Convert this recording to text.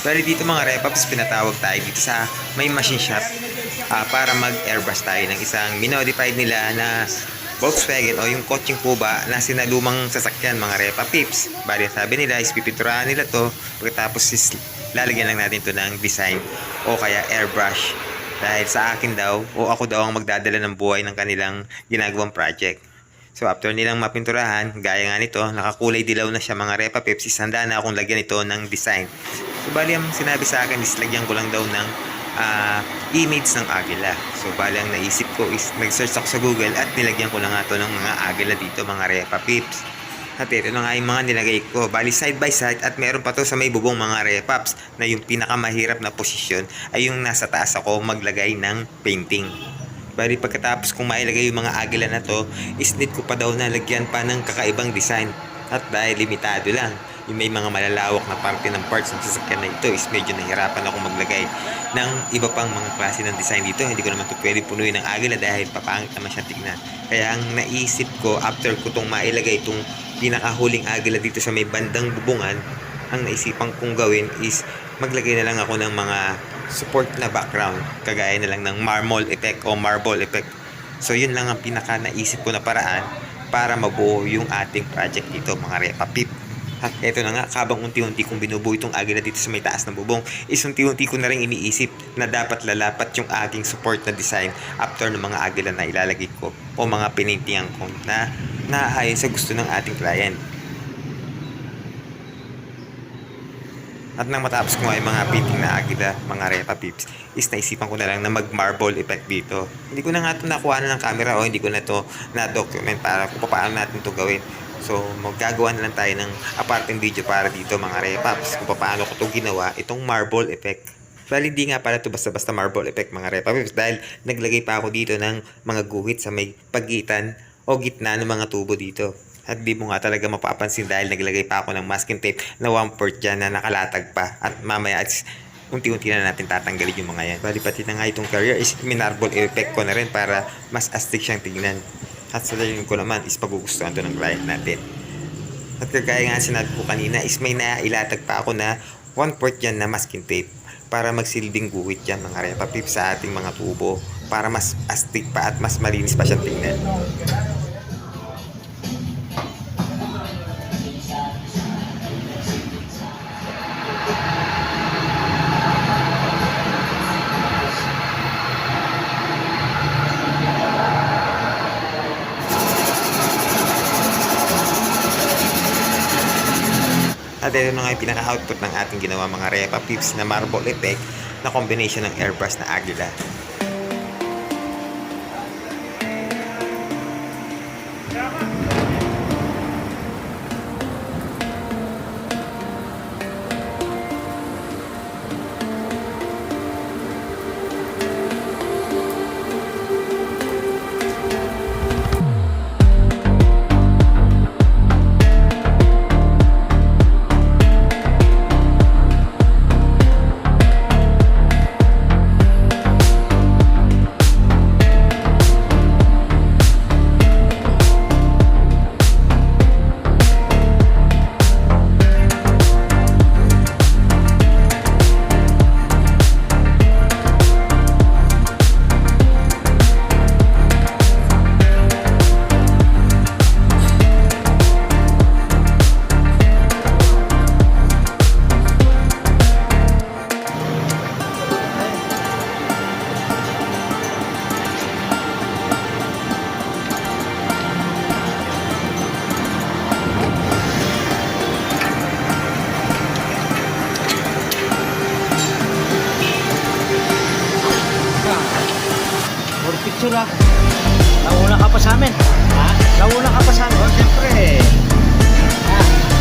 Bali dito mga repaps, pinatawag tayo dito sa may machine shop para mag-airbrush tayo ng isang minodified nila na Volkswagen o yung kotseng kuba na sinalumang sasakyan mga repa pips. Bali sabi nila is pipinturahan nila to, pagkatapos is lalagyan lang natin to ng design o kaya airbrush. Dahil sa akin daw o ako daw ang magdadala ng buhay ng kanilang ginagawang project. So after nilang mapinturahan, gaya nga nito, nakakulay dilaw na siya mga repa pips, handa na akong lagyan ito ng design. So bali ang sinabi sa akin is lagyan ko lang daw ng image ng agila. So bali ang naisip ko is nag-search ako sa Google at nilagyan ko lang nga ito ng mga agila dito mga repa pips. At ito na nga yung mga nilagay ko. Bali side by side at meron pa to sa may bubong mga repaps na yung pinakamahirap na posisyon ay yung nasa taas ako maglagay ng painting. Bali pagkatapos kung mailagay yung mga agila na to, is need ko pa daw na lagyan pa ng kakaibang design. At dahil limitado lang, yung may mga malalawak na parte ng parts ng sasakyan na ito is medyo nahirapan ako maglagay ng iba pang mga klase ng design dito. Hindi ko naman ito pwede punuin ng agila dahil papangit naman siya tignan. Kaya ang naisip ko after ko itong mailagay itong pinakahuling agila dito sa may bandang bubungan, ang naisipan kong gawin is maglagay na lang ako ng mga support na background kagaya na lang ng marble effect o marble effect. So yun lang ang pinaka naisip ko na paraan para mabuo yung ating project dito mga repa pip. At eto na nga, habang unti-unti kong binubuo itong agila dito sa may taas ng bubong, is unti-unti ko na rin iniisip na dapat lalapat yung aking support na design after ng mga agila na ilalagay ko o mga pinintingan ko na naayon sa gusto ng ating client. At nang matapos ko nga yung mga painting na agila, mga repa pips, is naisipan ko na lang na mag-marble effect dito. Hindi ko na nga ito nakuha na ng camera o hindi ko na ito na-document para kung paano natin ito gawin. So, magagawa na lang tayo ng aparteng video para dito mga repaps kung paano ko ito ginawa, itong marble effect. Bali hindi nga pala ito basta-basta marble effect mga repaps dahil naglagay pa ako dito ng mga guhit sa may pagitan o gitna ng mga tubo dito. At di mo nga talaga mapapansin dahil naglagay pa ako ng masking tape na 1/4 dyan na nakalatag pa. At mamaya unti-unti na natin tatanggalin yung mga yan. Bali pati na nga itong carrier is minarbol effect ko na rin para mas astig siyang tignan. At sa lalagyan ko naman is pagugustuhan to ng client natin. At kagaya nga sinabi ko kanina is may nailatag pa ako na 1/4 dyan na masking tape para magsilbing guhit yan mga repa pip sa ating mga tubo para mas astig pa at mas malinis pa siyang tignan. At ito na nga yung pinaka-output ng ating ginawa mga repa pips na marble effect na combination ng airbrush na agila. Picture ah. Nauna ka pa sa amin. Ha? Nauna ka pa sa amin. Oh, siyempre. Ah.